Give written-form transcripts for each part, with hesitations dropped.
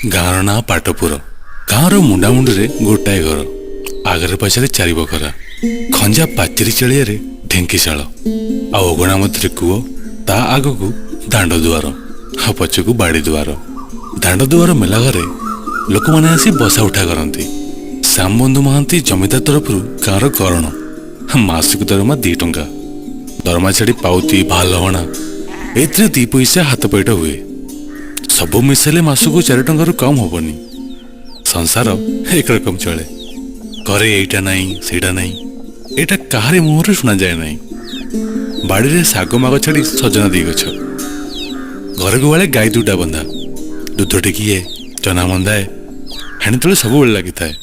ଗାଁର ନାଁ ପାଟପୁର। ଗାଁର ମୁଣ୍ଡାମୁଣ୍ଡିରେ ଗୋଟାଏ ଘର, ଆଗରେ ପଛରେ ଚାରି ବଖରା, ଖଞ୍ଜା ପାଚେରୀ ଚାଳିଆରେ ଢେଙ୍କିଶାଳ, ଆଉ ଅଗଣା ମଧ୍ୟରେ କୂଅ, ତା ଆଗକୁ ଦାଣ୍ଡ ଦୁଆର, ଆଉ ପଛକୁ ବାଡ଼ି ଦୁଆର। ଦାଣ୍ଡ ଦୁଆର ମେଲା ଘରେ ଲୋକମାନେ ଆସି ବସା ଉଠା କରନ୍ତି। ଶ୍ୟାମବନ୍ଧୁ ମହାନ୍ତି ଜମିଦାର ତରଫରୁ ଗାଁର କରଣ, ମାସିକ ଦରମା 2 ଟଙ୍କା। ଦରମା ଛାଡ଼ି ପାଉତି ଭାଲହଣା, ଏଥିରେ 2 ପଇସା ହାତ ପଇଠ ହୁଏ। ସବୁ ମିଶାଇଲେ ମାସକୁ 4 ଟଙ୍କାରୁ କମ୍ ହବନି। ସଂସାର ଏକରକମ ଚଳେ। ଘରେ ଏଇଟା ନାହିଁ ସେଇଟା ନାହିଁ, ଏଇଟା କାହାରି ମୁହଁରେ ଶୁଣାଯାଏ ନାହିଁ। ବାଡ଼ିରେ ଶାଗ ମାଗ ଛାଡ଼ି ସଜନା 2 ଗଛ, ଘରେ ଗୁହାଳେ ଗାଈ 2ଟା ବନ୍ଧା, ଦୁଧ ଟିକିଏ, ଚନା ମନ୍ଦାଏ, ହେଣି ତଳେ ସବୁବେଳେ ଲାଗିଥାଏ।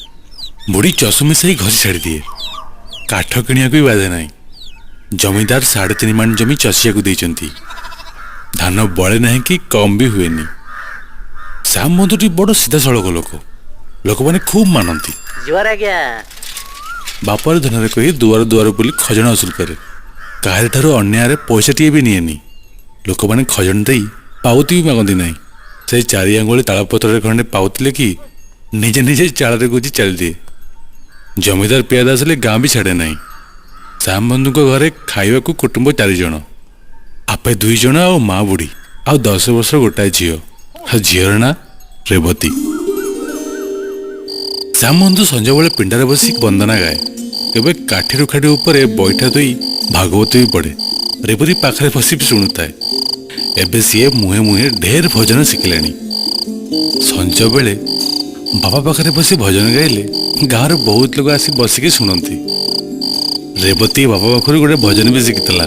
ବୁଢ଼ୀ ଚଷୁ ମିଶାଇ ଘଷି ଛାଡ଼ିଦିଏ, କାଠ କିଣିବାକୁ ବି ବାଧେ ନାହିଁ। ଜମିଦାର 3.5 ମାଣ ଜମି ଚଷିବାକୁ ଦେଇଛନ୍ତି। ଧାନ ବଳେ ନାହିଁ କି କମ୍ ବି ହୁଏନି। ଶ୍ୟାମବନ୍ଧୁଟି ବଡ଼ ସିଧାସଳଖ ଲୋକ, ଲୋକମାନେ ଖୁବ୍ ମାନନ୍ତି। ବାପାର ଧନରେ କହି ଦୁଆର ଦୁଆର ବୁଲି ଖଜଣା ଅସୁଲ କରେ। କାହାରିଠାରୁ ଅନ୍ୟାୟରେ ପଇସାଟିଏ ବି ନିଏନି। ଲୋକମାନେ ଖଜଣା ଦେଇ ପାଉତି ବି ମାଗନ୍ତି ନାହିଁ। ସେଇ 4 ଆଙ୍ଗୁଳି ତାଳପତ୍ରରେ ଖଣ୍ଡେ ପାଉଥିଲେ କି ନିଜେ ନିଜେ ଚାଳରେ ଗୁଜି ଚାଲିଦିଏ। ଜମିଦାର ପିଆଦା ଆସିଲେ ଗାଁ ବି ଛାଡ଼େ ନାହିଁ। ଶ୍ୟାମବନ୍ଧୁଙ୍କ ଘରେ ଖାଇବାକୁ କୁଟୁମ୍ବ 4 ଜଣ, ଆପେ 2 ଜଣ ଆଉ ମା ବୁଢ଼ୀ, ଆଉ 10 ବର୍ଷର ଗୋଟାଏ ଝିଅ। ଝିଅର ନାଁ ରେବତୀ। ଶ୍ୟାମବନ୍ଧୁ ସଞ୍ଜବେଳେ ପିଣ୍ଡାରେ ବସି ବନ୍ଦନା ଗାଏ, କେବେ କାଠି ରୁଖାଠି ଉପରେ ବୈଠା ଧୋଇ ଭାଗବତ ବି ପଢ଼େ। ରେବତୀ ପାଖରେ ବସି ଶୁଣୁଥାଏ। ଏବେ ସିଏ ମୁହେଁ ମୁହେଁ ଢେର ଭଜନ ଶିଖିଲାଣି। ସଞ୍ଜବେଳେ ବାବା ପାଖରେ ବସି ଭଜନ ଗାଇଲେ ଗାଁର ବହୁତ ଲୋକ ଆସି ବସିକି ଶୁଣନ୍ତି। ରେବତୀ ବାବା ପାଖରୁ ଗୋଟେ ଭଜନ ବି ଶିଖିଥିଲା,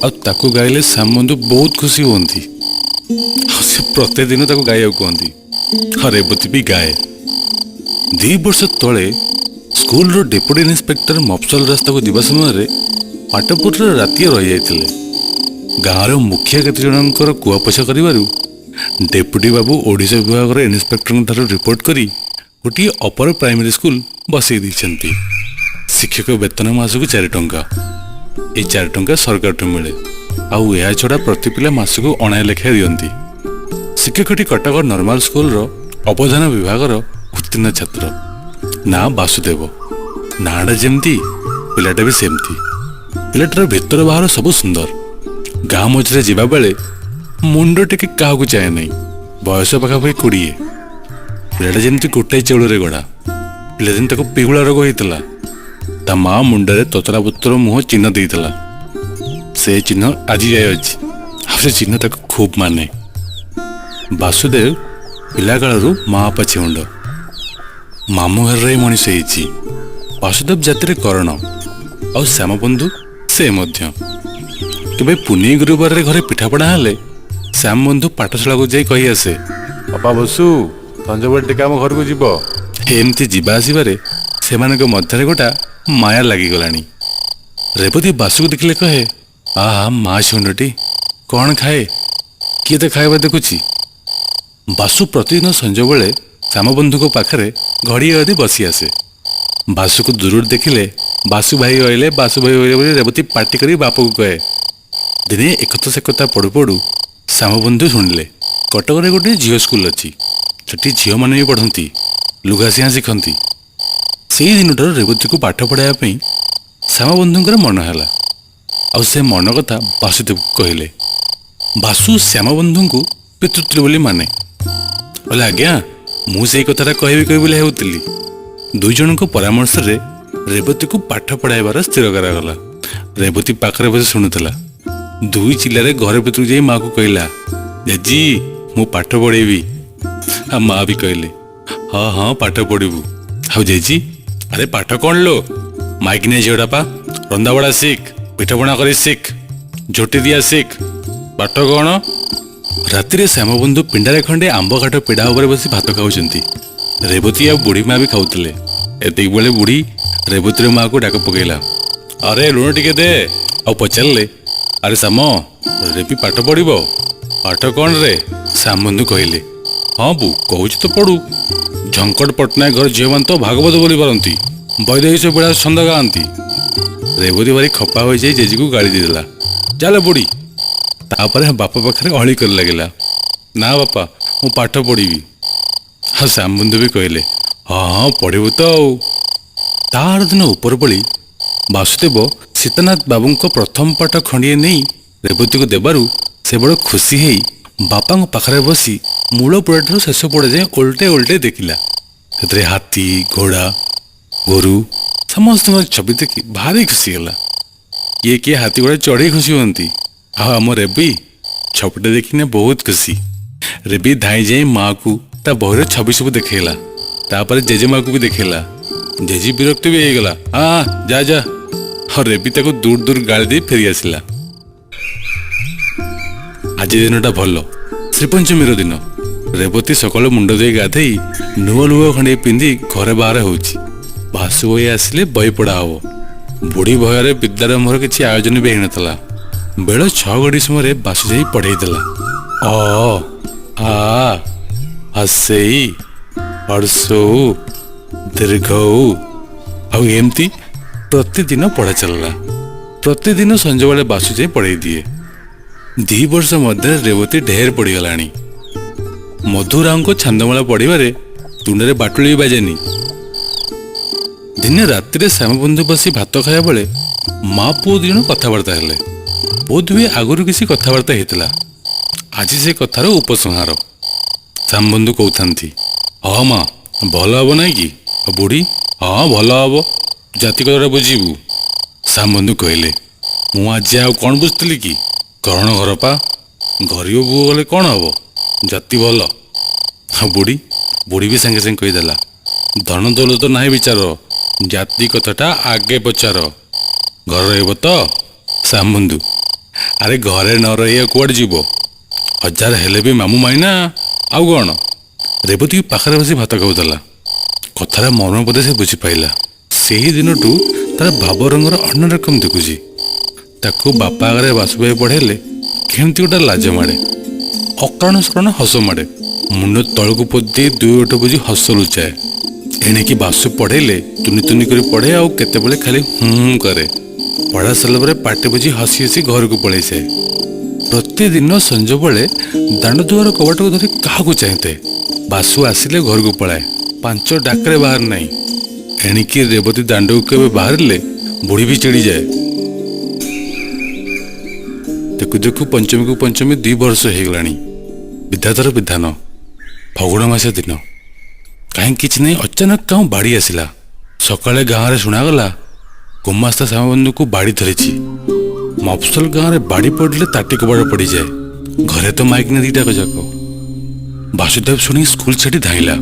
ଆଉ ତାକୁ ଗାଇଲେ ଶ୍ୟାମବନ୍ଧୁ ବହୁତ ଖୁସି ହୁଅନ୍ତି। ଆଉ ସେ ପ୍ରତ୍ୟେକ ଦିନ ତାକୁ ଗାଇବାକୁ କୁହନ୍ତି। ଆଉ ରେବତୀ ବି ଗାଏ। 2 ବର୍ଷ ତଳେ ସ୍କୁଲର ଡେପୁଟି ଇନ୍ସପେକ୍ଟର ମଫସଲ ରାସ୍ତାକୁ ଯିବା ସମୟରେ ପାଟପୁରରେ ରାତିଏ ରହିଯାଇଥିଲେ। ଗାଁର ମୁଖିଆ କେତେଜଣଙ୍କର କୁଆପୋଛା କରିବାରୁ ଡେପୁଟି ବାବୁ ଓଡ଼ିଶା ବିଭାଗର ଇନ୍ସପେକ୍ଟରଙ୍କ ଠାରୁ ରିପୋର୍ଟ କରି ଗୋଟିଏ ଅପର ପ୍ରାଇମେରୀ ସ୍କୁଲ ବସେଇ ଦେଇଛନ୍ତି। ଶିକ୍ଷକ ବେତନ ମାସକୁ 4 ଟଙ୍କା। ଏଇ 4 ଟଙ୍କା ସରକାରଠୁ ମିଳେ, ଆଉ ଏହା ଛଡ଼ା ପ୍ରତି ପିଲା ମାସକୁ 9 ଲେଖାଏଁ ଦିଅନ୍ତି। ଶିକ୍ଷକଟି କଟକ ନର୍ମାଲ ସ୍କୁଲର ଅବଦାନ ବିଭାଗର ଉତ୍ତୀର୍ଣ୍ଣ ଛାତ୍ର। ନାଁ ବାସୁଦେବ। ନାଁଟା ଯେମିତି ପିଲାଟା ବି ସେମିତି। ପିଲାଟାର ଭିତର ବାହାର ସବୁ ସୁନ୍ଦର। ଗାଁ ମଝିରେ ଯିବା ବେଳେ ମୁଣ୍ଡ ଟିକେ କାହାକୁ ଚାହେଁ ନାହିଁ। ବୟସ ପାଖାପାଖି 20। ପିଲାଟା ଯେମିତି ଗୋଟାଏ ଚାଉଳରେ ଗଢ଼ା। ପିଲାଦିନ ତାକୁ ପିଗୁଳା ରୋଗ ହେଇଥିଲା। ତା ମା ମୁଣ୍ଡରେ ତତରା ପତ୍ର ମୁହଁ ଚିହ୍ନ ଦେଇଥିଲା। ସେ ଚିହ୍ନ ଆଜି ଯାଏ ଅଛି, ଆଉ ସେ ଚିହ୍ନ ତାକୁ ଖୁବ୍ ମାନେ। ବାସୁଦେବ ପିଲାକାଳରୁ ମା ବାପା ଛେଉଣ୍ଡ। ମାମୁଁ ଘରରେ ମଣିଷ ହେଇଛି। ବାସୁଦେବ ଜାତିରେ କରଣ, ଆଉ ଶ୍ୟାମବନ୍ଧୁ ସେ ମଧ୍ୟ। କେବେ ପୁନେଇ ଗୁରୁବାରରେ ଘରେ ପିଠାପଣା ହେଲେ ଶ୍ୟାମବନ୍ଧୁ ପାଠଶାଳାକୁ ଯାଇ କହି ଆସେ, ବାପା ବସୁ ସଞ୍ଜବେଳେ ଟିକେ ଆମ ଘରକୁ ଯିବ। ଏମିତି ଯିବା ଆସିବାରେ ସେମାନଙ୍କ ମଧ୍ୟରେ ଗୋଟା ମାୟା ଲାଗିଗଲାଣି। ରେବତୀ ବାସୁକୁ ଦେଖିଲେ କହେ, ଆହା ମା ଛେଉଣ୍ଡଟି, କ'ଣ ଖାଏ, କିଏ ତ ଖାଇବା ଦେଖୁଛି। ବାସୁ ପ୍ରତିଦିନ ସଞ୍ଜବେଳେ ଶ୍ୟାମବନ୍ଧୁଙ୍କ ପାଖରେ ଘଡ଼ିଏ ଅଧି ବସି ଆସେ। ବାସୁକୁ ଦୂରରୁ ଦେଖିଲେ ବାସୁ ଭାଇ ରହିଲେ ବୋଲି ରେବତୀ ପାଟି କରି ବାପକୁ କହେ। ଦିନେ ଏକଥା ସେକଥା ପଡ଼ୁ ପଡ଼ୁ ଶ୍ୟାମବନ୍ଧୁ ଶୁଣିଲେ କଟକରେ ଗୋଟିଏ ଝିଅ ସ୍କୁଲ ଅଛି। ସେଠି ଝିଅମାନେ ବି ପଢ଼ନ୍ତି, ଲୁଗାସିଆଁ ଶିଖନ୍ତି। ସେଇ ଦିନଠାରୁ ରେବତୀକୁ ପାଠ ପଢ଼ାଇବା ପାଇଁ ଶ୍ୟାମବନ୍ଧୁଙ୍କର ମନ ହେଲା, ଆଉ ସେ ମନ କଥା ବାସୁଦେବକୁ କହିଲେ। ବାସୁ ଶ୍ୟାମବନ୍ଧୁଙ୍କୁ ପିତୃତ୍ୱ ବୋଲି ମାନେ। କହିଲେ, ଆଜ୍ଞା ମୁଁ ସେଇ କଥାଟା କହିବି ବୋଲି ହେଉଥିଲି। 2 ଜଣଙ୍କ ପରାମର୍ଶରେ ରେବତୀକୁ ପାଠ ପଢ଼ାଇବାର ସ୍ଥିର କରାଗଲା। ରେବତୀ ପାଖରେ ବସି ଶୁଣୁଥିଲା। 2 ଚିଲାରେ ଘର ଭିତରକୁ ଯାଇ ମାଆକୁ କହିଲା, ଜେଜି ମୁଁ ପାଠ ପଢ଼େଇବି। ଆଉ ମା ବି କହିଲେ, ହଁ ହଁ ପାଠ ପଢ଼ିବୁ। ଆଉ ଜେଜି, ଆରେ ପାଠ କ'ଣ ଲୋ, ମାଇକିନିଆ ଝିଅଟା ପା, ରନ୍ଧାବଢ଼ା ଶିଖ, ପିଠାପଣା କରି ଶିଖ, ଝୋଟି ଦିଆ ଶିଖ, ପାଠ କ'ଣ? ରାତିରେ ଶ୍ୟାମବନ୍ଧୁ ପିଣ୍ଡାରେ ଖଣ୍ଡେ ଆମ୍ବ କାଠ ପିଢ଼ା ଉପରେ ବସି ଭାତ ଖାଉଛନ୍ତି। ରେବତୀ ଆଉ ବୁଢ଼ୀ ମା ବି ଖାଉଥିଲେ। ଏତିକି ବେଳେ ବୁଢ଼ୀ ରେବତୀର ମାଆକୁ ଡାକ ପକେଇଲା, ଆରେ ଲୁଣ ଟିକେ ଦେ। ଆଉ ପଚାରିଲେ, ଆରେ ଶ୍ୟାମ, ରେବୀ ପାଠ ପଢ଼ିବ? ପାଠ କ'ଣ ରେ? ଶ୍ୟାମବନ୍ଧୁ କହିଲେ, ହଁ ବୁ କହୁଛି ତ ପଢ଼ୁ। ଝଙ୍କଟ ପଟ୍ଟନାୟକ ଘର ଝିଅମାନେ ତ ଭାଗବତ ବୋଲି ପାରନ୍ତି, ବୈଦେହୀଶ ବିଳାସ ଛନ୍ଦ ଗାଆନ୍ତି। ରେବତୀ ଭାରି ଖପା ହୋଇଯାଇ ଜେଜିକୁ ଗାଳି ଦେଇଦେଲା, ଚାଲ ବୁଢ଼ୀ। ତାପରେ ବାପା ପାଖରେ ଅଳି କରି ଲାଗିଲା, ନା ବାପା ମୁଁ ପାଠ ପଢ଼ିବି। ଆଉ ଶ୍ୟାମବନ୍ଧୁ ବି କହିଲେ ହଁ ହଁ ପଢ଼ିବୁ ତ ଆଉ। ତାର ଦିନ ଉପର ପଳି ବାସୁଦେବ ସୀତାନାଥ ବାବୁଙ୍କ ପ୍ରଥମ ପାଠ ଖଣ୍ଡିଏ ନେଇ ରେବତୀକୁ ଦେବାରୁ ସେ ବଡ଼ ଖୁସି ହେଇ ବାପାଙ୍କ ପାଖରେ ବସି ମୂଳ ପୋଡ଼ାଠାରୁ ଶେଷ ପୋଡ଼ା ଯାଏଁ ଓଲଟେ ଓଲଟେ ଦେଖିଲା। ସେଥିରେ ହାତୀ ଘୋଡ଼ା ଗୋରୁ ସମସ୍ତଙ୍କର ଛବି ଦେଖି ଭାରି ଖୁସି ହେଲା। କିଏ ହାତୀ ଘୋଡ଼ା ଚଢ଼େଇ ଖୁସି ହୁଅନ୍ତି, ଆଉ ଆମ ରେବି ଛବିଟା ଦେଖିନା ବହୁତ ଖୁସି। ରେବି ଧାଇଁ ଯାଇ ମାଆକୁ ତା ବହିର ଛବି ସବୁ ଦେଖେଇଲା। ତାପରେ ଜେଜେମାକୁ ବି ଦେଖେଇଲା। ଜେଜେ ବିରକ୍ତ ବି ହେଇଗଲା, ଯା ଯା। ଆଉ ରେବି ତାକୁ ଦୂର ଦୂର ଗାଳି ଦେଇ ଫେରି ଆସିଲା। ଆଜି ଦିନଟା ଭଲ, ଶ୍ରୀପଞ୍ଚମୀର ଦିନ। ରେବତୀ ସକାଳୁ ମୁଣ୍ଡ ଧୋଇ ଗାଧେଇ ନୂଆ ଲୁଗା ଖଣ୍ଡିଏ ପିନ୍ଧି ଘରେ ବାହାରେ ହେଉଛି। ବାସୁ ବହି ଆସିଲେ ବହି ପଢ଼ା ହବ। ବୁଢ଼ୀ ଭୟରେ ବିଦ୍ୟାରମ୍ଭର କିଛି ଆୟୋଜନ ବି ହେଇନଥିଲା। ବେଳ 6 ଘଡ଼ି ସମୟରେ ବାସୁ ଯାଇ ପଢ଼େଇ ଦେଲା। ଅ ଆ ହସେଇ ହର୍ଷଉ ଦୀର୍ଘଉ ଆଉ ଏମିତି ପ୍ରତିଦିନ ପଢ଼ା ଚାଲିଲା। ପ୍ରତିଦିନ ସଞ୍ଜବେଳେ ବାସୁ ଯାଇ ପଢ଼େଇ ଦିଏ। 2 ବର୍ଷ ମଧ୍ୟରେ ରେବତୀ ଢେର ପଡ଼ିଗଲାଣି। ମଧୁରାଓଙ୍କ ଛାନ୍ଦମାଳା ପଢ଼ିବାରେ ତୁଣ୍ଡରେ ବାଟୁଳି ବି ବାଜେନି। ଦିନେ ରାତିରେ ଶ୍ୟାମବନ୍ଧୁ ବସି ଭାତ ଖାଇବା ବେଳେ ମା ପୁଅ 2 ଜଣ କଥାବାର୍ତ୍ତା ହେଲେ। ବୋଧହୁଏ ଆଗରୁ କିଛି କଥାବାର୍ତ୍ତା ହେଇଥିଲା। ଆଜି ସେ କଥାର ଉପସଂହାର। ଶ୍ୟାମବନ୍ଧୁ କହୁଥାନ୍ତି, ହଁ ମା ଭଲ ହବ ନାଇଁ କି? ବୁଢ଼ୀ, ହଁ ଭଲ ହବ, ଜାତି କଥାଟା ବୁଝିବୁ। ଶ୍ୟାମବନ୍ଧୁ କହିଲେ, ମୁଁ ଆଜି ଆଉ କ'ଣ ବୁଝିଥିଲି କି? କରଣ ଘର ପା, ଗରିବ ପୁଅ ଗଲେ କ'ଣ ହବ, ଜାତି ଭଲ। ଆଉ ବୁଢ଼ୀ ବି ସାଙ୍ଗେ ସାଙ୍ଗେ କହିଦେଲା, ଧନ ଦୌଲତ ନାହିଁ ବିଚାର, ଜାତି କଥାଟା ଆଗେ ପଚାର। ଘର ରହିବ ତ? ଶ୍ୟାମବନ୍ଧୁ, ଆରେ ଘରେ ନ ରହିବା କୁଆଡ଼େ ଯିବ? 1000 ହେଲେ ବି ମାମୁଁ ମାଇନା, ଆଉ କ'ଣ? ରେବତୀ ପାଖରେ ବସି ଭାତ ଖାଉଥିଲା। କଥାର ମର୍ମ ବୋଧେ ସେ ବୁଝିପାଇଲା। ସେହି ଦିନଠୁ ତାର ଭାବରଙ୍ଗର ଅନ୍ୟ ରକମ ଦେଖୁଛି। ତାକୁ ବାପା ଆଗରେ ବାସୁଭାଇ ପଢ଼େଇଲେ କେମିତି ଗୋଟେ ଲାଜ ମାଡ଼େ, ଅକାରଣ ସକାରଣ ହସ ମାଡ଼େ। ମୁଣ୍ଡ ତଳକୁ ପୋତି ଦେଇ 2 ଓଠ ବୁଝି ହସ ଲୁଚାଏ। ଏଣିକି ବାସୁ ପଢ଼େଇଲେ ତୁନି ତୁନି କରି ପଢ଼େ, ଆଉ କେତେବେଳେ ଖାଲି କରେ। ପଢ଼ା ସରିଲା ପରେ ପାଟି ବୁଝି ହସି ହସି ଘରକୁ ପଳେଇଯାଏ। ପ୍ରତିଦିନ ସଞ୍ଜବେଳେ ଦାଣ୍ଡ ଦୁଆର କବାଟକୁ ଧରି କାହାକୁ ଚାହିଁଥାଏ। ବାସୁ ଆସିଲେ ଘରକୁ ପଳାଏ, 5 ଡାକରେ ବାହାର ନାହିଁ। ଏଣିକି ରେବତୀ ଦାଣ୍ଡକୁ କେବେ ବାହାରିଲେ ବୁଢ଼ୀ ବି ଚିଡ଼ିଯାଏ। ଦେଖୁ ଦେଖୁ ପଞ୍ଚମୀକୁ ପଞ୍ଚମୀ 2 ବର୍ଷ ହେଇଗଲାଣି। ବିଧାତାର ବିଧାନ। ଫଗୁଣ ମାସ ଦିନ। କାହିଁ କିଛି ନାହିଁ, ଅଚାନକ କାଉଁ ବାଡ଼ି ଆସିଲା। ସକାଳେ ଗାଁରେ ଶୁଣାଗଲା ଗୁମାସ୍ତା ଶ୍ୟାମବନ୍ଧୁକୁ ବାଡ଼ି ଧରିଛି। ମଫସଲ ଗାଁରେ ବାଡ଼ି ପଡ଼ିଲେ ତାଟି କବାଟ ପଡ଼ିଯାଏ। ଘରେ ତ ମାଇକିନା 2ଟାକ ଯାକ। ବାସୁଦେବ ଶୁଣି ସ୍କୁଲ ଛାଡ଼ି ଧାଇଁଲା।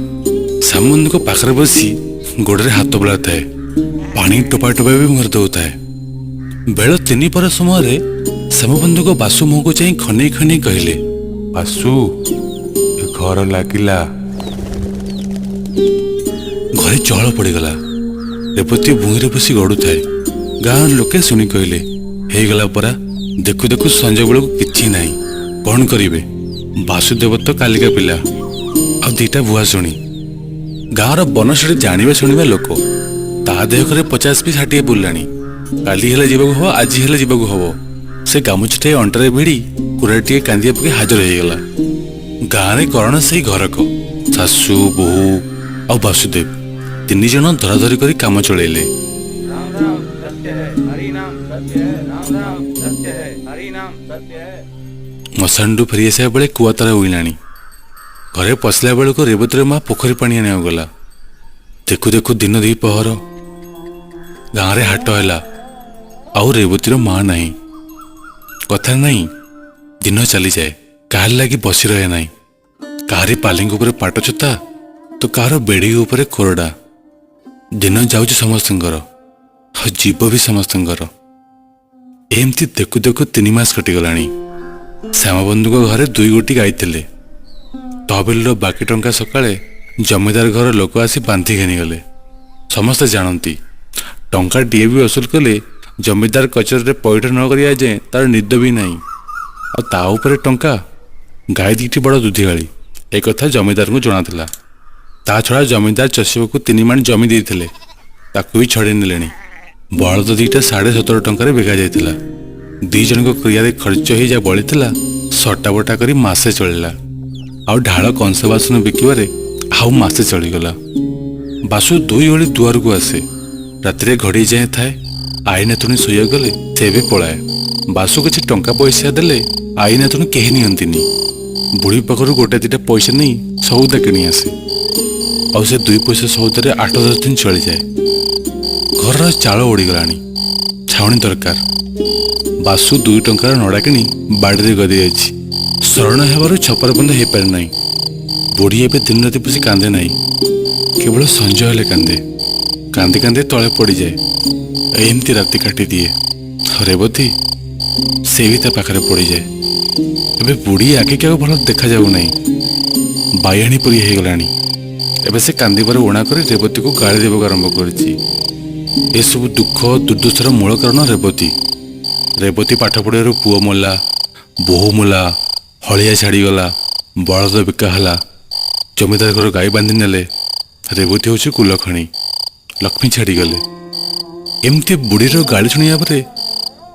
ଶ୍ୟାମବନ୍ଧୁଙ୍କ ପାଖରେ ବସି ଗୋଡ଼ରେ ହାତ ବୁଲାଉଥାଏ। ପାଣି ଟୋପା ଟୋପା ବି ମୁହଁରେ ଦେଉଥାଏ। ବେଳ 3 ପର ସମୟରେ ଶ୍ୟାମବନ୍ଧୁଙ୍କ ବାସୁ ମୁହଁକୁ ଚାହିଁ ଖନେଇ ଖନେଇ କହିଲେ, ବାସୁ ଏ ଘର ଲାଗିଲା। ଘରେ ଚହଳ ପଡ଼ିଗଲା। ରେବତୀ ଭୂଇଁରେ ବସି ଗଡ଼ୁଥାଏ। ଗାଁର ଲୋକେ ଶୁଣି କହିଲେ, ହେଇଗଲା ପରା, ଦେଖୁ ଦେଖୁ ସଞ୍ଜ ବେଳକୁ କିଛି ନାହିଁ। କ'ଣ କରିବେ? ବାସୁଦେବ ତ କାଲିକା ପିଲା, ଆଉ 2ଟା ଭୁଆ ଶୁଣି। ଗାଁର ବନଶାଳୀ ଜାଣିବା ଶୁଣିବା ଲୋକ। ତା ଦେହରେ 50 ବି 60 ବୁଲିଲାଣି। କାଲି ହେଲେ ଯିବାକୁ ହବ, ଆଜି ହେଲେ ଯିବାକୁ ହବ। ସେ ଗାମୁଛାଟିଏ ଅଣ୍ଟାରେ ଭିଡ଼ି କୁରାଟିଏ କାନ୍ଦିଆ ପକାଇ ହାଜର ହେଇଗଲା। ଗାଁରେ କରଣ ସେଇ ଘରକ। ଶାଶୁ ବୋହୂ ଆଉ ବାସୁଦେବ 3 ଜଣ ଧରାଧରି କରି କାମ ଚଳେଇଲେ। ମଶାଣରୁ ଫେରି ଆସିବା ବେଳେ କୁଆତାରା ଉଇଲାଣି। ଘରେ ପଶିଲା ବେଳକୁ ରେବତୀର ମା ପୋଖରୀ ପାଣି ଆଣିବାକୁ ଗଲା। ଦେଖୁ ଦେଖୁ ଦିନ 2 ପହର। ଗାଁରେ ହାଟ ହେଲା, ଆଉ ରେବତୀର ମା ନାହିଁ। କଥା ନାହିଁ, ଦିନ ଚାଲିଯାଏ। କାହାର ଲାଗି ବସି ରହେ ନାହିଁ। କାହାରି ପାଲିଙ୍କ ଉପରେ ପାଟଛତା ତ କାହାର ବେଡ଼ି ଉପରେ କୋରଡ଼ା। ଦିନ ଯାଉଛି ସମସ୍ତଙ୍କର, ଆଉ ଜୀବ ବି ସମସ୍ତଙ୍କର। ଏମିତି ଦେଖୁ ଦେଖୁ 3 ମାସ କଟିଗଲାଣି। ଶ୍ୟାମବନ୍ଧୁଙ୍କ ଘରେ 2 ଗୋଟି ଗାଈ ଥିଲେ। ତହବିଲର ବାକି ଟଙ୍କା ସକାଳେ ଜମିଦାର ଘର ଲୋକ ଆସି ବାନ୍ଧି ଘେନିଗଲେ। ସମସ୍ତେ ଜାଣନ୍ତି, ଟଙ୍କାଟିଏ ବି ଅସୁଲ କଲେ ଜମିଦାର କଚେରୀରେ ପଇଠ ନ କରିବା ଯାଏଁ ତାର ନିଦ ବି ନାହିଁ। ଆଉ ତା ଉପରେ ଟଙ୍କା। ଗାଈ 2ଟି ବଡ଼ ଦୁଧିଗାଳି, ଏକଥା ଜମିଦାରଙ୍କୁ ଜଣାଥିଲା। ତା ଛଡ଼ା ଜମିଦାର ଚଷିବାକୁ 3 ମାଣ ଜମି ଦେଇଥିଲେ, ତାକୁ ବି ଛଡ଼େଇ ନେଲେଣି। ବଳଦ 2ଟା 17.5 ଟଙ୍କାରେ ବିକା ଯାଇଥିଲା। 2 ଜଣଙ୍କ କ୍ରିୟାରେ ଖର୍ଚ୍ଚ ହେଇ ଯାହା ବଳିଥିଲା ସଟା ବଟା କରି ମାସେ ଚଳିଲା। ଆଉ ଢାଳ କଂସ ବାସନ ବିକିବାରେ ଆଉ ମାସେ ଚଳିଗଲା। ବାସୁ 2 ଓଳି ଦୁଆରକୁ ଆସେ। ରାତିରେ ଘଡ଼ି ଯାଏଁ ଥାଏ। ଆଈ ନାତୁଣୀ ଶୋଇବାକୁ ଗଲେ ସେ ବି ପଳାଏ। ବାସୁ କିଛି ଟଙ୍କା ପଇସା ଦେଲେ ଆଈ ନାତୁଣୀ କେହି ନିଅନ୍ତିନି। ବୁଢ଼ୀ ପାଖରୁ 1-2ଟା ପଇସା ନେଇ ସଉଦା କିଣି ଆସେ। ଆଉ ସେ 2 ପଇସା ସଉଦାରେ 8-10 ଦିନ ଚଳିଯାଏ। ଘରର ଚାଳ ଉଡ଼ିଗଲାଣି, ଛାଉଣି ଦରକାର। ବାସୁ 2 ଟଙ୍କାର ନଡ଼ା କିଣି ବାଡ଼ିରେ ଗଦି ଯାଇଛି। ଶରଣ ହେବାରୁ ଛପର ବନ୍ଧ ହେଇପାରେ ନାହିଁ। ବୁଢ଼ୀ ଏବେ ଦିନ ରାତି ବସି କାନ୍ଦେ ନାହିଁ, କେବଳ ସଞ୍ଜ ହେଲେ କାନ୍ଦେ। କାନ୍ଦି କାନ୍ଦି ତଳେ ପଡ଼ିଯାଏ। ଏମିତି ରାତି କାଟିଦିଏ। ରେବତୀ ସେ ବି ତା ପାଖରେ ପଡ଼ିଯାଏ। ଏବେ ବୁଢ଼ୀ ଆଖିକି ଆଉ ଭଲ ଦେଖାଯାଉ ନାହିଁ, ବାଇଆଣୀ ପରି ହେଇଗଲାଣି। ଏବେ ସେ କାନ୍ଦିବାର ଉଣା କରି ରେବତୀକୁ ଗାଳି ଦେବାକୁ ଆରମ୍ଭ କରିଛି। ଏସବୁ ଦୁଃଖ ଦୁର୍ଦ୍ଦଶାର ମୂଳ କାରଣ ରେବତୀ। ରେବତୀ ପାଠ ପଢ଼ିବାରୁ ପୁଅ ମଲା, ବୋହୂ ମଲା, ହଳିଆ ଛାଡ଼ିଗଲା, ବଳଦ ବିକା ହେଲା, ଜମିଦାର ଘର ଗାଈ ବାନ୍ଧି ନେଲେ। ରେବତୀ ହେଉଛି କୁଲଖଣି, ଲକ୍ଷ୍ମୀ ଛାଡ଼ିଗଲେ। ଏମିତି ବୁଢ଼ୀର ଗାଳି ଶୁଣିବା ପରେ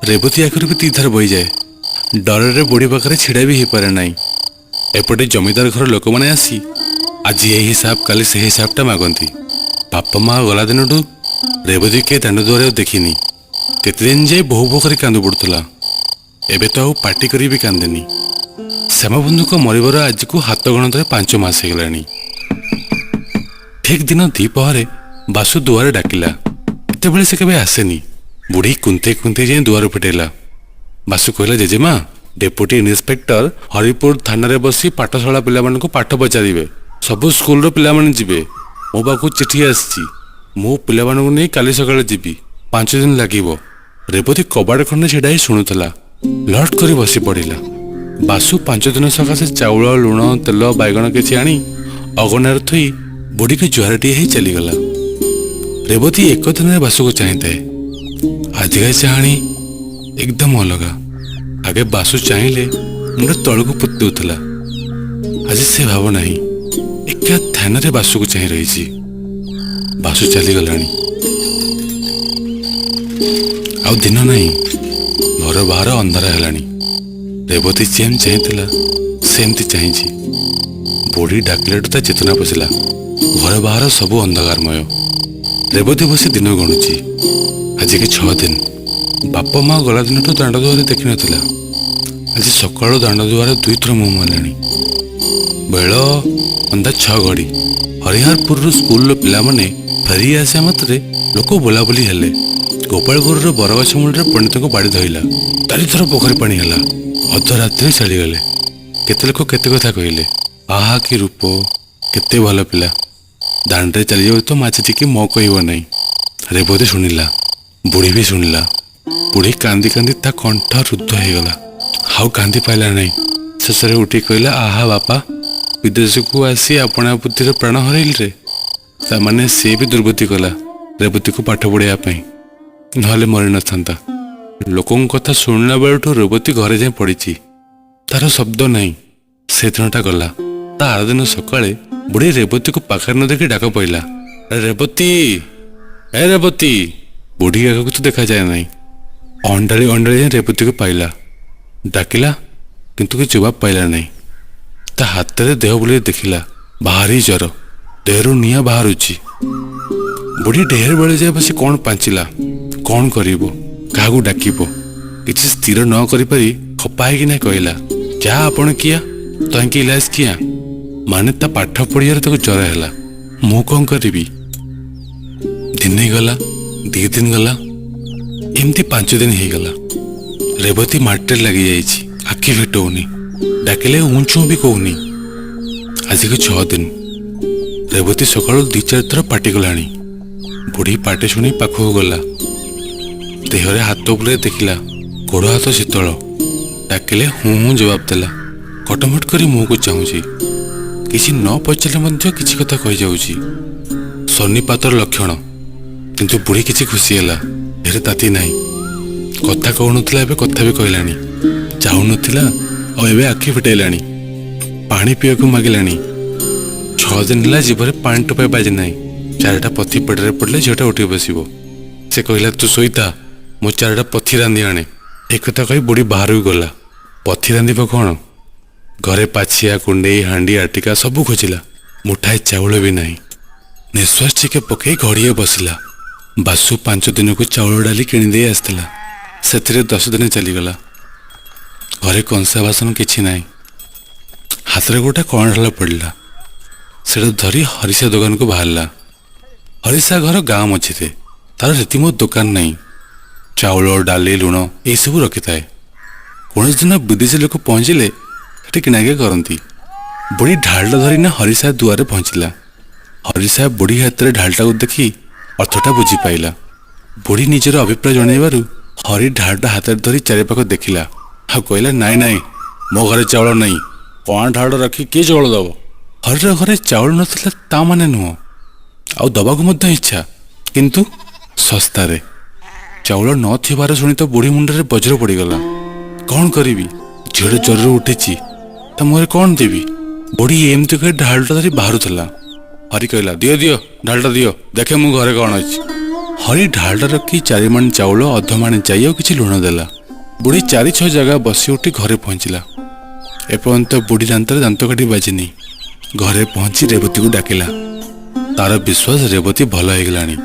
ରେବତୀ ଆଖିରୁ ବି 2 ଧାର ବହିଯାଏ। ଡରରେ ବୁଢ଼ୀ ପାଖରେ ଛିଡ଼ା ବି ହେଇପାରେ ନାହିଁ। ଏପଟେ ଜମିଦାର ଘର ଲୋକମାନେ ଆସି ଆଜି ଏହି ହିସାବ କାଲି ସେହି ହିସାବଟା ମାଗନ୍ତି। ବାପା ମା ଗଲା ଦିନଠୁ ରେବତୀ କିଏ ଦାଣ୍ଡ ଦୁଆରେ ଆଉ ଦେଖିନି। କେତେଦିନ ଯାଏ ବୋହୁ ବୋହୁ କରି କାନ୍ଦୁ ପଡ଼ୁଥିଲା। ଏବେ ତ ଆଉ ପାଟି କରି ବି କାନ୍ଦେନି। ଶ୍ୟାମବନ୍ଧୁଙ୍କ ମରିବାର ଆଜିକୁ ହାତ ଗଣତରେ 5 ମାସ ହେଇଗଲାଣି। ଠିକ୍ ଦିନ ଦ୍ୱିପହରେ ବାସୁ ଦୁଆରେ ଡାକିଲା। ଏତେବେଳେ ସେ କେବେ ଆସେନି। ବୁଢ଼ୀ କୁନ୍ତେଇ କୁନ୍ତେଇ ଯାଇ ଦୁଆର ଫିଟେଇଲା। ବାସୁ କହିଲା, ଜେଜେମା, ଡେପୁଟି ଇନ୍ସପେକ୍ଟର ହରିପୁର ଥାନାରେ ବସି ପାଠଶାଳା ପିଲାମାନଙ୍କୁ ପାଠ ପଚାରିବେ। ସବୁ ସ୍କୁଲର ପିଲାମାନେ ଯିବେ। ମୋ ପାଖକୁ ଚିଠି ଆସିଛି। ମୁଁ ପିଲାମାନଙ୍କୁ ନେଇ କାଲି ସକାଳେ ଯିବି। 5 ଦିନ ଲାଗିବ। ରେବତୀ କବାଟ ଖଣ୍ଡେ ଛିଡ଼ା ହେଇ ଶୁଣୁଥିଲା। ଲଟ୍ କରି ବସି ପଡ଼ିଲା। ବାସୁ 5 ଦିନ ସକାଶେ ଚାଉଳ, ଲୁଣ, ତେଲ, ବାଇଗଣ କିଛି ଆଣି ଅଗଣାରେ ଥୋଇ ବୁଢ଼ୀକୁ ଜୁହାରଟିଏ ହେଇ ଚାଲିଗଲା। ରେବତୀ ଏକଦିନରେ ବାସୁକୁ ଚାହିଁଥାଏ। ଆଜିକା ଚାହାଣୀ ଏକଦମ ଅଲଗା। ଆଗେ ବାସୁ ଚାହିଁଲେ ମୁଣ୍ଡ ତଳକୁ ପୋତି ଦେଉଥିଲା। ଆଜି ସେ ଭାବ ନାହିଁ, ଏକା ଧ୍ୟାନରେ ବାସୁକୁ ଚାହିଁ ରହିଛି। ବାସୁ ଚାଲିଗଲାଣି। ଆଉ ଦିନ ନାହିଁ। ଘର ବାହାର ଅନ୍ଧାର ହେଲାଣି। ରେବତୀ ଯେମିତି ଚାହିଁଥିଲା ସେମିତି ଚାହିଁଛି। ବୁଢ଼ୀ ଡାକିଲାଠୁ ତା ଚେତନା ପଶିଲା। ଘର ବାହାର ସବୁ ଅନ୍ଧକାରମୟ। ରେବତୀ ବସି ଦିନ ଗଣୁଛି। ଆଜିକି 6 ଦିନ। ବାପା ମା ଗଲା ଦିନଠୁ ଦାଣ୍ଡ ଦୁଆରେ ଦେଖିନଥିଲା। ଆଜି ସକାଳୁ ଦାଣ୍ଡ ଦୁଆରେ 2 ଥର ମୁହଁ ମାରିଲାଣି। ବେଳ ଅନ୍ଦାଜ 6 ଘଡ଼ି। ହରିହରପୁରରୁ ସ୍କୁଲର ପିଲାମାନେ ଫେରି ଆସିବା ମାତ୍ରେ ଲୋକ ବୋଲାବୋଲି ହେଲେ। ଗୋପାଳପୁରର ବରଗଛ ମୂଳରେ ପଣ୍ଡିତଙ୍କ ବାଡ଼ି ଧଇଲା। 4 ଥର ପୋଖରୀ ପାଣି ହେଲା। ଅଧରାତ୍ରି ଚାଲିଗଲେ। କେତେ ଲୋକ କେତେ କଥା କହିଲେ। ଆହା କି ରୂପ, କେତେ ଭଲ ପିଲା। ଦାଣ୍ଡରେ ଚାଲିଯାଉ ତ ମାଛି ଟିକେ ମୋ କହିବ ନାହିଁ। ରେବତୀ ଶୁଣିଲା, ବୁଢ଼ୀ ବି ଶୁଣିଲା। ବୁଢ଼ୀ କାନ୍ଦି କାନ୍ଦି ତା କଣ୍ଠ ରୁଦ୍ଧ ହେଇଗଲା। ଆଉ କାନ୍ଦି ପାଇଲା ନାହିଁ। ଶେଷରେ ଉଠି କହିଲା, ଆହା ବାପା, ବିଦେଶକୁ ଆସି ଆପଣା ବୁଦ୍ଧିର ପ୍ରାଣ ହରାଇଲେ। ତାମାନେ ସେ ବି ଦୁର୍ବୁଦ୍ଧି କଲା ରେବତୀକୁ ପାଠ ପଢ଼ିବା ପାଇଁ, ନହେଲେ ମରିନଥାନ୍ତା। ଲୋକଙ୍କ କଥା ଶୁଣିଲା ବେଳଠୁ ରେବତୀ ଘରେ ଯାଇ ପଡ଼ିଛି। ତାର ଶବ୍ଦ ନାହିଁ। ସେ ଦିନଟା ଗଲା। ତା ଆର ଦିନ ସକାଳେ ବୁଢ଼ୀ ରେବତୀକୁ ପାଖରେ ନ ଦେଖି ଡାକ ପଇଲା, ରେବତୀ, ଏ ରେବତୀ। ବୁଢ଼ୀ ଆଗକୁ ତ ଦେଖାଯାଏ ନାହିଁ। ଅଣ୍ଡାଳି ଅଣ୍ଡାଳି ଯାଇ ରେବତୀକୁ ପାଇଲା। ଡାକିଲା, କିନ୍ତୁ କିଛି ଜବାବ ପାଇଲା ନାହିଁ। ତା ହାତରେ ଦେହ ବୁଲେଇ ଦେଖିଲା। ଭାରି ଜ୍ୱର, ଦେହରୁ ନିଆଁ ବାହାରୁଛି। ବୁଢ଼ୀ ଢେର ବେଳେ ଯାଏ ବସି କ'ଣ ପାଞ୍ଚିଲା। କ'ଣ କରିବ, କାହାକୁ ଡାକିବ, କିଛି ସ୍ଥିର ନ କରିପାରି ଖପା ହେଇକିନା କହିଲା, ଯା ଆପଣ କିଆ ତହିଁକି ଇଲାଜ କିଆ। ମାନେ ତା ପାଠ ପଢ଼ିବାରେ ତାକୁ ଜ୍ୱର ହେଲା। ମୁଁ କ'ଣ କରିବି। ଦିନେ ଗଲା, 2 ଦିନ ଗଲା, ଏମିତି 5 ଦିନ ହେଇଗଲା। ରେବତୀ ମାଟିରେ ଲାଗିଯାଇଛି। ଆଖି ଫିଟଉନି। ଡାକିଲେ ଉଁଚୁଁ ବି କହୁନି। ଆଜିକୁ 6 ଦିନ। ରେବତୀ ସକାଳୁ 2-4 ଥର ପାଟି କଲାଣି। ବୁଢ଼ୀ ପାଟି ଶୁଣି ପାଖକୁ ଗଲା। ଦେହରେ ହାତ ବୁଲେଇ ଦେଖିଲା। ଗୋଡ଼ ହାତ ଶୀତଳ। ଡାକିଲେ ହୁଁ ହୁଁ ଜବାବ ଦେଲା। କଟମଟ କରି ମୁହଁକୁ ଚାହୁଁଛି। କିଛି ନ ପଚାରିଲେ ମଧ୍ୟ କିଛି କଥା କହିଯାଉଛି। ଶନିପାତର ଲକ୍ଷଣ। କିନ୍ତୁ ବୁଢ଼ୀ କିଛି ଖୁସି ହେଲା। ଦେହରେ ତାତି ନାହିଁ। କଥା କହୁନଥିଲା, ଏବେ କଥା ବି କହିଲାଣି। ଚାହୁଁନଥିଲା, ଆଉ ଏବେ ଆଖି ଫିଟେଇଲାଣି। ପାଣି ପିଇବାକୁ ମାଗିଲାଣି। 6 ଦିନ ହେଲା ଜିଭରେ ପାଣି ଟୋପାଏ ବାଜି ନାହିଁ। 4ଟା ପଥି ପେଟରେ ପଡ଼ିଲେ ଝିଅଟା ଉଠି ବସିବ। ସେ କହିଲା, ତୁ ଶୋଇଥା, ମୁଁ 4ଟା ପଥି ରାନ୍ଧି ଆଣେ। ଏକଥା କହି ବୁଢ଼ୀ ବାହାରକୁ ଗଲା। ପଥି ରାନ୍ଧିବ କ'ଣ? ଘରେ ପାଛିଆ, କୁଣ୍ଡେଇ, ହାଣ୍ଡି, ଆଟିକା ସବୁ ଖୋଜିଲା। ମୁଠାଏ ଚାଉଳ ବି ନାହିଁ। ନିଶ୍ୱାସ ଟିକେ ପକାଇ ଘଡ଼ିଏ ବସିଲା। ବାସୁ 5 ଦିନକୁ ଚାଉଳ ଡାଲି କିଣିଦେଇ ଆସିଥିଲା। ସେଥିରେ 10 ଦିନ ଚାଲିଗଲା। ଘରେ କଂସା ବାସନ କିଛି ନାହିଁ। ହାତରେ ଗୋଟେ କଣା ଢାଳ ପଡ଼ିଲା। ସେଟା ଧରି ହରିସା ଦୋକାନକୁ ବାହାରିଲା। ହରିସା ଘର ଗାଁ ମଝିରେ। ତାର ରୀତିମତ ଦୋକାନ ନାହିଁ। ଚାଉଳ ଡାଲି ଲୁଣ ଏଇସବୁ ରଖିଥାଏ। କୌଣସି ଦିନ ବିଦେଶୀ ଲୋକ ପହଞ୍ଚିଲେ ସେଠି କିଣାକିଣା କରନ୍ତି। ବୁଢ଼ୀ ଢାଳଟା ଧରିନା ହରିସା ଦୁଆରେ ପହଞ୍ଚିଲା। ହରିସା ବୁଢ଼ୀ ହାତରେ ଢାଳଟାକୁ ଦେଖି ଅର୍ଥଟା ବୁଝିପାଇଲା। ବୁଢ଼ୀ ନିଜର ଅଭିପ୍ରାୟ ଜଣାଇବାରୁ ହରି ଢାଳଟା ହାତରେ ଧରି ଚାରିପାଖ ଦେଖିଲା ଆଉ କହିଲା, ନାଇଁ ନାଇଁ, ମୋ ଘରେ ଚାଉଳ ନାହିଁ। କଣା ଢାଳ ରଖି କିଏ ଚାଉଳ ଦବ? ହରିର ଘରେ ଚାଉଳ ନଥିଲା ତା ମାନେ ନୁହଁ, ଆଉ ଦବାକୁ ମଧ୍ୟ ଇଚ୍ଛା, କିନ୍ତୁ ଶସ୍ତାରେ। ଚାଉଳ ନଥିବାର ଶୁଣି ତ ବୁଢ଼ୀ ମୁଣ୍ଡରେ ବଜ୍ର ପଡ଼ିଗଲା। କ'ଣ କରିବି? ଝିଅଟା ଜ୍ୱରରୁ ଉଠିଛି, ତା ମୁହଁରେ କ'ଣ ଦେବି? ବୁଢ଼ୀ ଏମିତି କରି ଢାଳଟା ଧରି ବାହାରୁଥିଲା। ହରି କହିଲା, ଦିଅ ଦିଅ ଢାଳଟା ଦିଅ, ଦେଖେ ମୁଁ ଘରେ କ'ଣ ଅଛି। ହରି ଢାଳଟା ରଖି 4 ମାଣ ଚାଉଳ, ଅଧମାଣେ ଯାଇ ଆଉ କିଛି ଲୁଣ ଦେଲା। ବୁଢ଼ୀ 4-6 ଜାଗା ବସି ଉଠି ଘରେ ପହଞ୍ଚିଲା। ଏପର୍ଯ୍ୟନ୍ତ ବୁଢ଼ୀ ଦାନ୍ତରେ ଦାନ୍ତକାଠି ବାଜିନି। ଘରେ ପହଞ୍ଚି ରେବତୀକୁ ଡାକିଲା। ତାର ବିଶ୍ୱାସ ରେବତୀ ଭଲ ହେଇଗଲାଣି।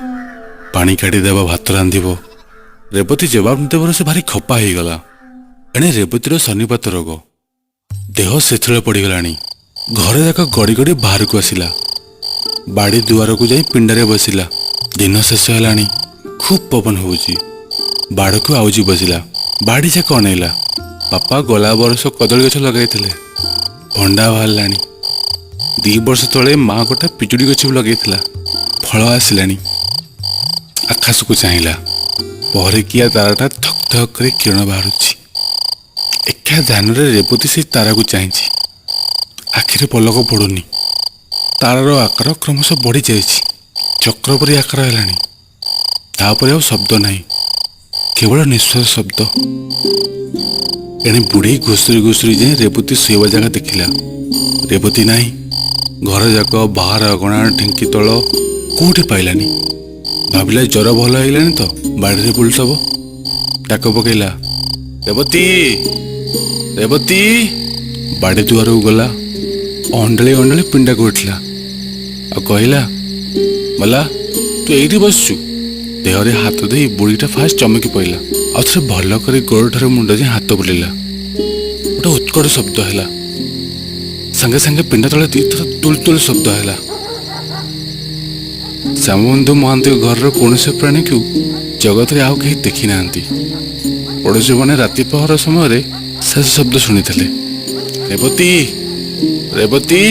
ପାଣି କାଢ଼ିଦେବ, ଭାତ ରାନ୍ଧିବ। ରେବତୀ ଜବାବ ଦେବାରୁ ସେ ଭାରି ଖପା ହେଇଗଲା। ଏଣେ ରେବତୀର ଶନିପାତ ରୋଗ। ଦେହ ଶିଥିଳ ପଡ଼ିଗଲାଣି। ଘରେ ଯାକ ଗଡ଼ି ଗଡ଼ି ବାହାରକୁ ଆସିଲା। ବାଡ଼ି ଦୁଆରକୁ ଯାଇ ପିଣ୍ଡାରେ ବସିଲା। ଦିନ ଶେଷ ହେଲାଣି। ଖୁବ୍ ପବନ ହେଉଛି। ବାଡ଼କୁ ଆଉଜି ବସିଲା। ବାଡ଼ି ଯାକ ଅନେଇଲା। ବାପା ଗଲା ବର୍ଷ କଦଳୀ ଗଛ ଲଗାଇଥିଲେ, ଭଣ୍ଡା ବାହାରିଲାଣି। 2 ବର୍ଷ ତଳେ ମା ଗୋଟେ ପିଜୁଳି ଗଛ ବି ଲଗାଇଥିଲା, ଫଳ ଆସିଲାଣି। ଆକାଶକୁ ଚାହିଁଲା। ପହରିକିଆ ତାରାଟା ଥକ୍ ଥକ୍ କରି କିରଣ ବାହାରୁଛି। ଏକା ଧ୍ୟାନରେ ରେବତୀ ସେଇ ତାରାକୁ ଚାହିଁଛି। ଆଖିରେ ପଲକ ପଡ଼ୁନି। ତାରାର ଆକାର କ୍ରମଶଃ ବଢ଼ିଯାଇଛି। ଚକ୍ର ପରି ଆକାର ହେଲାଣି। ତାପରେ ଆଉ ଶବ୍ଦ ନାହିଁ, କେବଳ ନିଶ୍ୱାସ ଶବ୍ଦ। ଏଣେ ବୁଢ଼ୀ ଘୁଷୁରି ଘୁଷୁରି ଯାଇ ରେବତୀ ଶୋଇବା ଜାଗା ଦେଖିଲା। ରେବତୀ ନାହିଁ। ଘର ଯାକ, ବାହାର ଅଗଣା, ଢିଙ୍କି ତଳ କୋଉଠି ପାଇଲାନି। ଭାବିଲା ଜ୍ୱର ଭଲ ହେଇଗଲାଣି ତ ବାଡ଼ିରେ ବୁଲୁଥିବ। ଡାକ ପକେଇଲା, ରେବତୀ, ରେବତୀ। ବାଡ଼ି ଦୁଆରକୁ ଗଲା। ଅଣ୍ଡାଳି ଅଣ୍ଡାଳି ପିଣ୍ଡାକୁ ଉଠିଲା ଆଉ କହିଲା, ମଲା, ତୁ ଏଇଠି ବସିଛୁ? ଦେହରେ ହାତ ଦେଇ ବୁଢ଼ୀଟା ଫାଷ୍ଟ ଚମକି ପଡ଼ିଲା। ଆଉ ଥରେ ଭଲ କରି ଗୋଡ଼ଠାରୁ ମୁଣ୍ଡ ଯାଏଁ ହାତ ବୁଲିଲା। ଗୋଟେ ଉତ୍କଟ ଶବ୍ଦ ହେଲା। ସାଙ୍ଗେ ସାଙ୍ଗେ ପିଣ୍ଡା ତଳେ 2 ଥର ତୁଳ ତୁଳ ଶବ୍ଦ ହେଲା। ଶ୍ୟାମବନ୍ଧୁ ମହାନ୍ତିଙ୍କ ଘରର କୌଣସି ପ୍ରାଣୀକୁ ଜଗତରେ ଆଉ କେହି ଦେଖି ନାହାନ୍ତି। ପଡ଼ୋଶୀମାନେ ରାତି ପହର ସମୟରେ ଶେଷ ଶବ୍ଦ ଶୁଣିଥିଲେ, ରେବତୀ, ରେବତୀ।